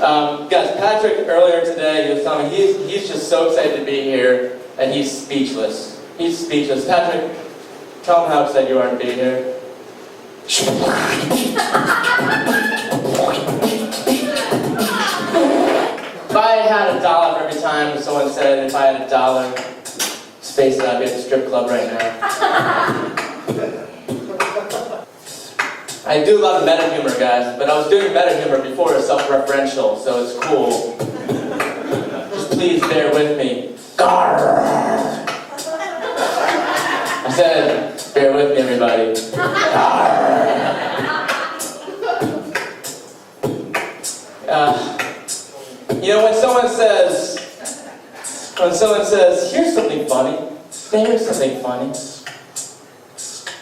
Guys, Patrick earlier today, he was telling me he's just so excited to be here and he's speechless. He's speechless. Patrick, tell him how excited you are to be here. If I had $1 for every time someone said if I had $1, space it, I'd be at the strip club right now. I do a lot of meta humor, guys, but I was doing meta humor before it's self-referential, so it's cool. Just please bear with me. Garr! I said, bear with me, everybody. Garr! You know, when someone says, here's something funny, here's something funny.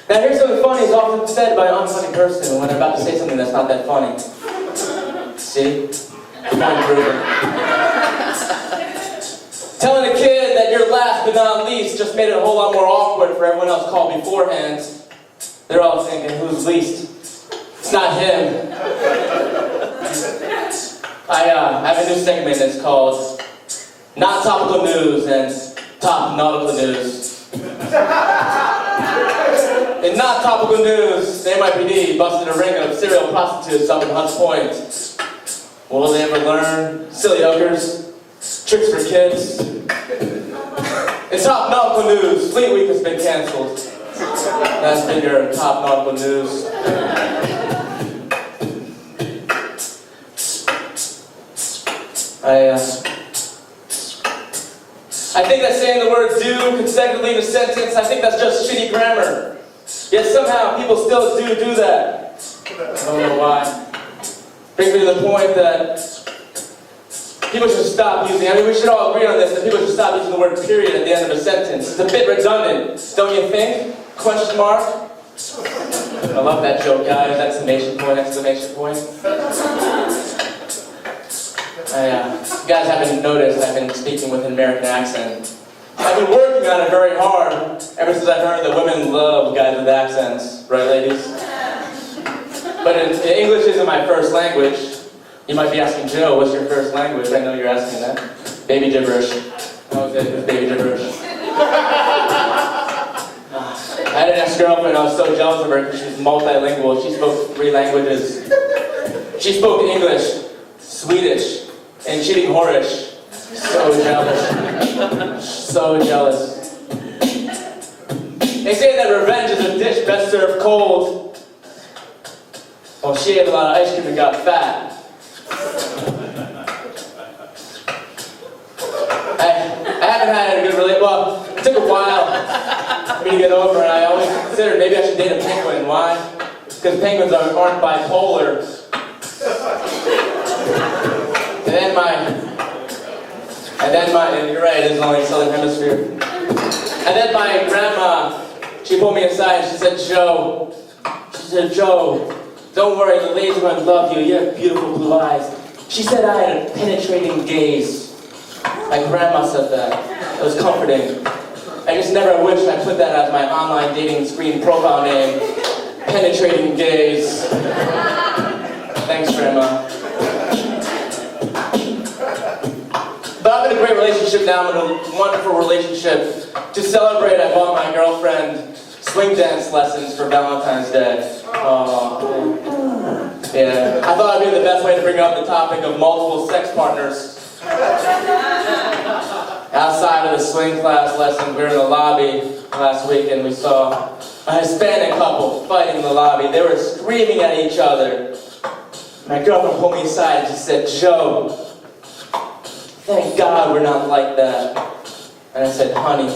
Now, here's something funny is often said by an unfunny person when they're about to say something that's not that funny. See? Point proven. Telling a kid that you're last but not least just made it a whole lot more awkward for everyone else called beforehand. They're all thinking, who's least? It's not him. I have a new segment that's called Not Topical News and Top Nautical News. In not topical news, the NYPD busted a ring of serial prostitutes up in Hunts Point. Will they ever learn? Silly hookers, tricks for kids. In top nautical news, Fleet Week has been canceled. That's been your top nautical news. I think that saying the word do consecutively in a sentence, I think that's just shitty grammar. Yet somehow people still do that. I don't know why. Brings me to the point that people should stop using, we should all agree on this, that people should stop using the word period at the end of a sentence. It's a bit redundant, don't you think? Question mark? I love that joke, guys. Exclamation point, exclamation point. You guys haven't noticed I've been speaking with an American accent. I've been working on it very hard ever since I heard that women love guys with accents. Right, ladies? But English isn't my first language. You might be asking, Joe, what's your first language? I know you're asking that. Baby gibberish. That was it. It was baby gibberish. I had an ex-girlfriend. I was so jealous of her because she was multilingual. She spoke 3 languages. She spoke English, Swedish, and cheating Horish. So jealous. So jealous. They say that revenge is a dish best served cold. Well, she ate a lot of ice cream and got fat. I haven't had a good relationship. Well, it took a while for me to get over it. I always considered maybe I should date a penguin. Why? Because penguins aren't bipolar. And you're right, it is only Southern Hemisphere. And then my grandma, she pulled me aside and she said, Joe, don't worry, the ladies are going to love you. You have beautiful blue eyes. She said I had a penetrating gaze. My grandma said that. It was comforting. I just never wished I put that as my online dating screen profile name. Penetrating gaze. Thanks, Grandma. But I'm in a great relationship now. I'm in a wonderful relationship. To celebrate, I bought my girlfriend swing dance lessons for Valentine's Day. Yeah. I thought it'd be the best way to bring up the topic of multiple sex partners. Outside of the swing class lesson, we were in the lobby last week and we saw a Hispanic couple fighting in the lobby. They were screaming at each other. My girlfriend pulled me aside and she said, Joe, thank God we're not like that. And I said, honey,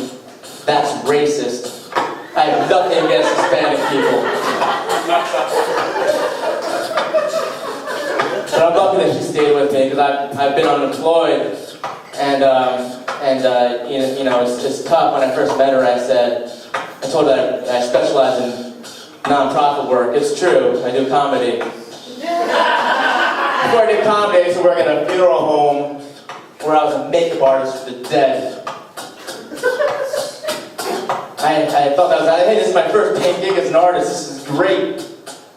that's racist. I have nothing against Hispanic people. But I'm lucky that she stayed with me because I've been unemployed. And you know, it's tough. When I first met her, I told her that I specialize in non-profit work. It's true, I do comedy. Before I did comedy, I used to work at a funeral home where I was a makeup artist for the dead. I thought hey, this is my first paying gig as an artist. This is great.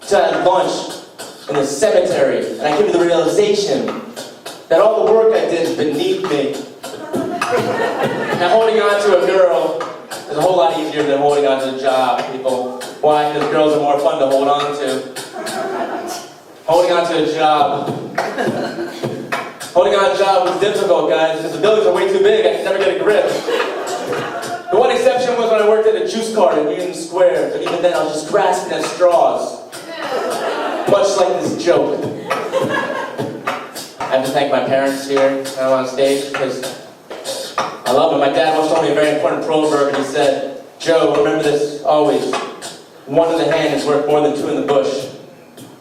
So I had lunch in the cemetery, and I came to the realization that all the work I did is beneath me. Now holding on to a girl is a whole lot easier than holding on to a job, people. Why? Because girls are more fun to hold on to. Holding on to a job. Holding on to a job was difficult, guys, because the buildings are way too big. I could never get a grip. The one exception was when I worked at a juice cart in Union Square, but even then I was just grasping at straws. Much like this joke. I have to thank my parents here now on stage, because I love them. My dad once told me a very important proverb, and he said, "Joe, remember this always. One in the hand is worth more than two in the bush."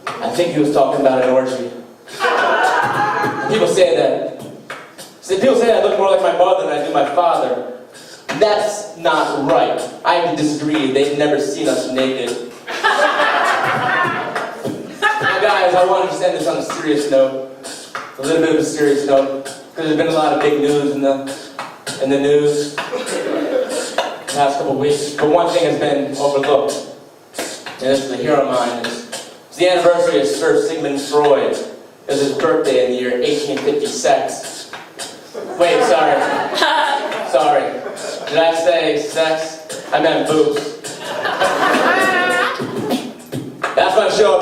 I think he was talking about an orgy. People say that. People say I look more like my mother than I do my father. That's not right. I have to disagree. They've never seen us naked. Now guys, I want to just end this on a serious note. A little bit of a serious note. Because there's been a lot of big news in the news the past couple weeks. But one thing has been overlooked. And this is a hero of mine. It's the anniversary of Sir Sigmund Freud. It was his birthday in the year 1856. Wait, sorry. Sorry. Did I say sex? I meant boobs. That's my show.